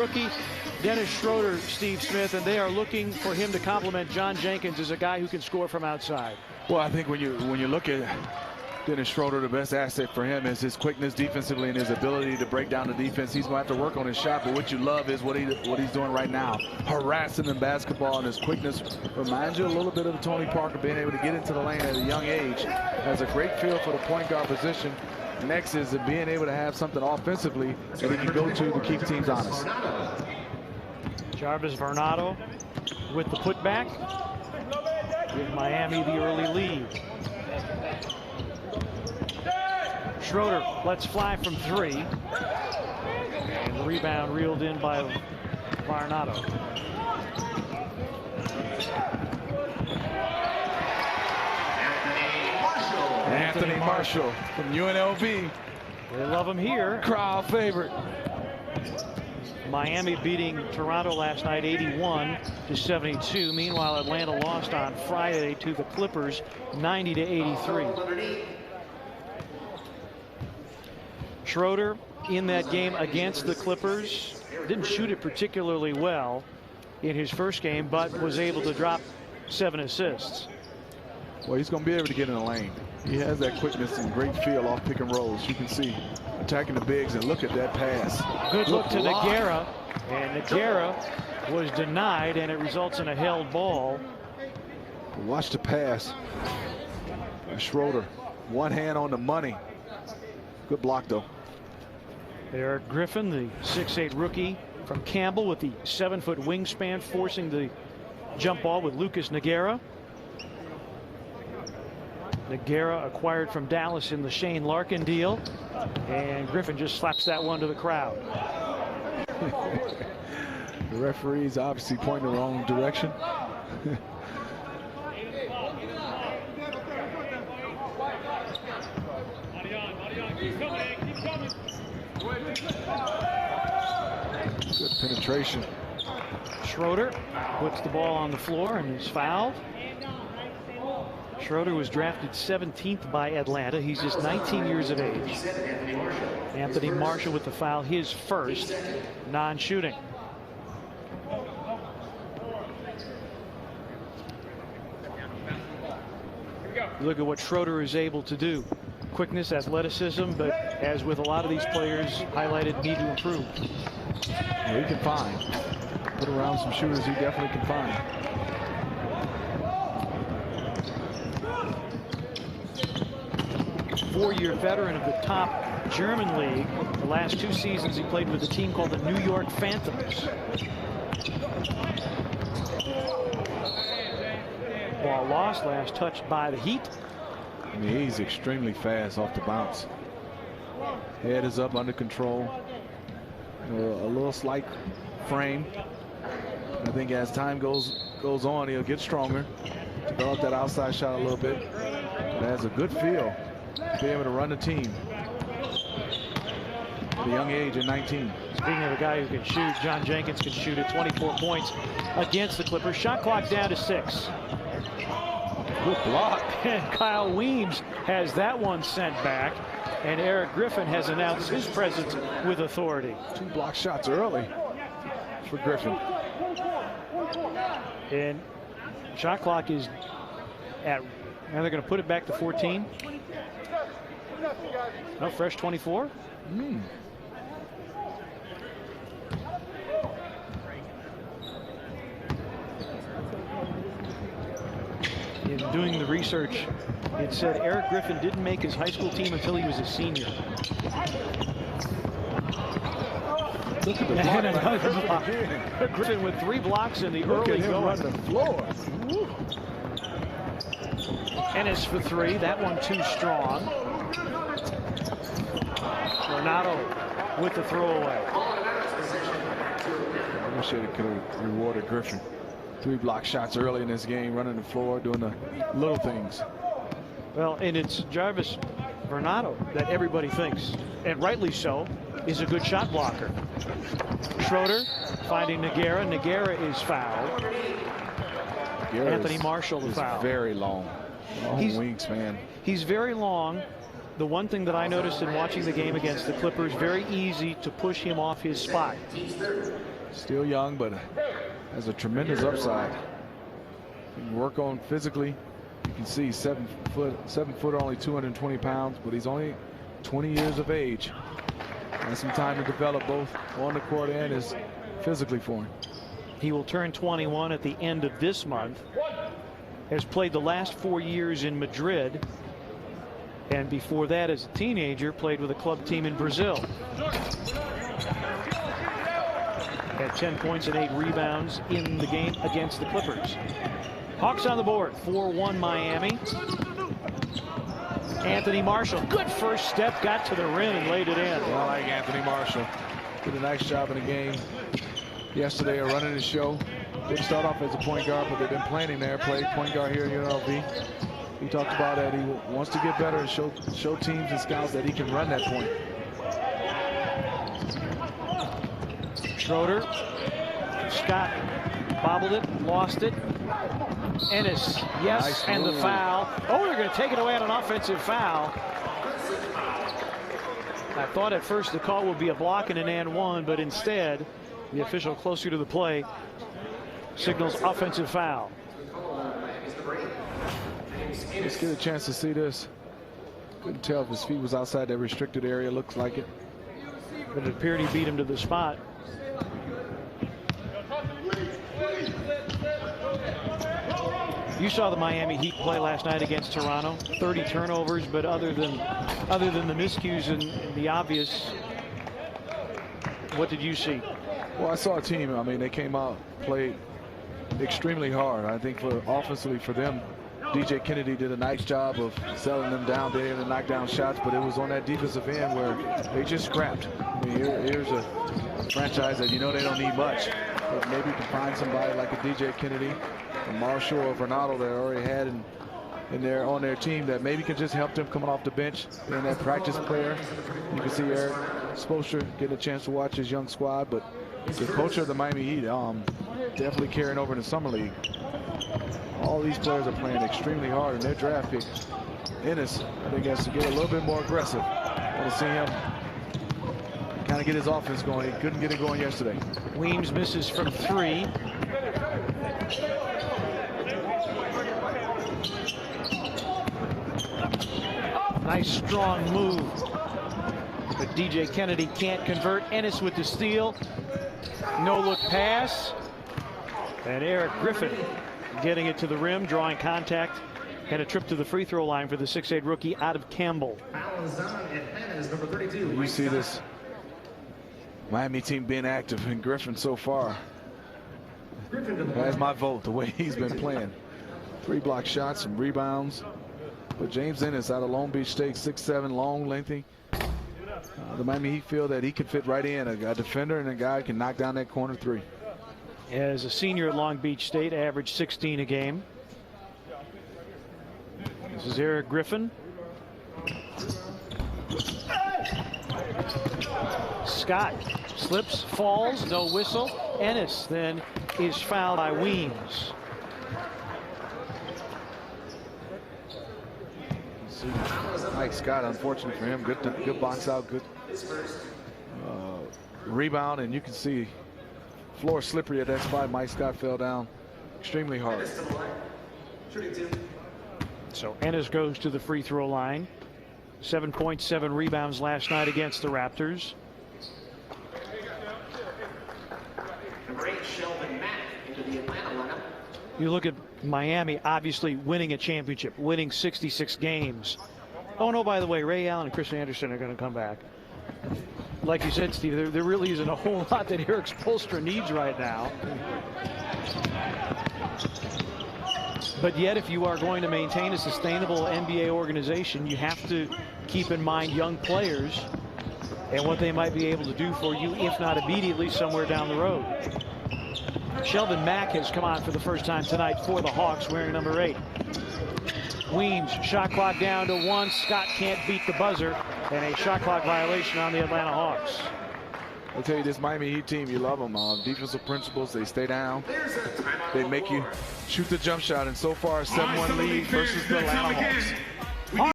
Rookie Dennis Schroeder, Steve Smith, and they are looking for him to complement John Jenkins as a guy who can score from outside. Well, I think when you look at Dennis Schroeder, the best asset for him is his quickness defensively and his ability to break down the defense. He's going to have to work on his shot, but what you love is what he's doing right now, harassing in basketball, and his quickness reminds you a little bit of Tony Parker, being able to get into the lane at a young age. Has a great feel for the point guard position. Next is being able to have something offensively that he can go to keep teams honest. Jarvis Varnado with the putback. Give Miami the early lead. Schroeder lets fly from three. And the rebound reeled in by Varnado. Anthony Marshall from UNLV. They love him here. Crowd favorite. Miami beating Toronto last night 81-72. Meanwhile, Atlanta lost on Friday to the Clippers 90-83. Schroeder in that game against the Clippers didn't shoot it particularly well in his first game, but was able to drop 7 assists. Well, he's going to be able to get in the lane. He has that quickness and great feel off pick and rolls. You can see attacking the bigs, and look at that pass. Good look to Nogueira, and Nogueira was denied, and it results in a held ball. Watch the pass. Schroeder, one hand on the money. Good block, though. Eric Griffin, the 6'8" rookie from Campbell, with the 7-foot wingspan, forcing the jump ball with Lucas Nogueira. Nogueira acquired from Dallas in the Shane Larkin deal, and Griffin just slaps that one to the crowd. The referee's obviously pointing the wrong direction. Good penetration. Schroeder puts the ball on the floor and is fouled. Schroeder was drafted 17th by Atlanta. He's just 19 years of age. Anthony Marshall with the foul, his first non-shooting. Look at what Schroeder is able to do. Quickness, athleticism, but as with a lot of these players, highlighted need to improve. Yeah, he can find. Put around some shooters he definitely can find. Four-year veteran of the top German league. The last 2 seasons he played with a team called the New York Phantoms. Ball lost, last touched by the Heat. I mean, he's extremely fast off the bounce. Head is up, under control. A little slight frame. I think as time goes on, he'll get stronger. Develop that outside shot a little bit. But has a good feel. Be able to run the team at a young age at 19. Speaking of a guy who can shoot, John Jenkins can shoot at 24 points against the Clippers. Shot clock down to 6. Good block. And Kyle Weems has that one sent back, and Eric Griffin has announced his presence with authority. 2 block shots early for Griffin. And shot clock is at, now they're going to put it back to 14. No, fresh 24. In doing the research, it said Eric Griffin didn't make his high school team until he was a senior. Look at the And block. another block. Griffin with 3 blocks in the early going. Run the floor. Ennis for 3. That one too strong. Varnado with the throwaway. I wish they could have rewarded Griffin. 3 block shots early in this game, running the floor, doing the little things. Well, and it's Jarvis Varnado that everybody thinks, and rightly so, is a good shot blocker. Schroeder finding Nogueira. Nogueira is fouled. Anthony Marshall the foul. Very long. Wingspan. He's very long. The one thing that I noticed in watching the game against the Clippers, very easy to push him off his spot. Still young, but has a tremendous upside. He can work on physically. You can see 7 foot, only 220 pounds, but he's only 20 years of age. Has some time to develop both on the court and is physically for him. He will turn 21 at the end of this month. Has played the last 4 years in Madrid, and before that, as a teenager, played with a club team in Brazil. Had 10 points and 8 rebounds in the game against the Clippers. Hawks on the board, 4-1 Miami. Anthony Marshall, good first step, got to the rim and laid it in. I like Anthony Marshall. Did a nice job in the game yesterday of running the show. Didn't start off as a point guard, but they've been playing him there. Played point guard here at UNLV. He talked about that he wants to get better and show teams and scouts that he can run that point. Schroeder, Scott bobbled it, lost it. Ennis, yes, nice and the foul. Oh, they're going to take it away on an offensive foul. I thought at first the call would be a block and an and one, but instead, the official closer to the play signals offensive foul. Let's get a chance to see this. Couldn't tell if his feet was outside that restricted area. Looks like it. But it appeared he beat him to the spot. You saw the Miami Heat play last night against Toronto. 30 turnovers, but other than the miscues and the obvious, what did you see? Well, I saw a team. I mean, they came out, played extremely hard. I think offensively for them, DJ Kennedy did a nice job of selling them down there to knock down shots, but it was on that defensive end where they just scrapped. I mean, here's a franchise that you know they don't need much, but maybe you can find somebody like a DJ Kennedy, a Marshall, or Vernado that already had on their team that maybe can just help them coming off the bench. And that practice player, you can see Eric Spoelstra getting a chance to watch his young squad, but the coach of the Miami Heat definitely carrying over in the summer league. All these players are playing extremely hard in their draft pick. Ennis, I think, has to get a little bit more aggressive. I want to see him kind of get his offense going. He couldn't get it going yesterday. Weems misses from 3. Nice strong move, but DJ Kennedy can't convert. Ennis with the steal. No look pass, and Eric Griffin getting it to the rim, drawing contact, and a trip to the free throw line for the 6'8" rookie out of Campbell. You see this Miami team being active, and Griffin so far has my vote the way he's been playing. 3 block shots, some rebounds. But James Ennis out of Long Beach State, 6'7", long, lengthy. The Miami Heat feel that he could fit right in, a defender and a guy who can knock down that corner 3. As a senior at Long Beach State, averaged 16 a game. This is Eric Griffin. Scott slips, falls, no whistle. Ennis then is fouled by Weems. Mike Scott, unfortunate for him, good box out, good rebound, and you can see floor slippery at that spot. Mike Scott fell down extremely hard. So Ennis goes to the free throw line. 7 points, 7 rebounds last night against the Raptors. You look at Miami, obviously winning a championship, winning 66 games. Oh, no, by the way, Ray Allen and Chris Anderson are going to come back. Like you said, Steve, there really isn't a whole lot that Eric Spoelstra needs right now. But yet, if you are going to maintain a sustainable NBA organization, you have to keep in mind young players and what they might be able to do for you, if not immediately, somewhere down the road. Sheldon Mack has come on for the first time tonight for the Hawks, wearing number 8. Weems, shot clock down to 1. Scott can't beat the buzzer, and a shot clock violation on the Atlanta Hawks. I'll tell you, this Miami Heat team, you love them. Defensive principles, they stay down. They make you shoot the jump shot, and so far, 7-1 lead versus the Atlanta Hawks.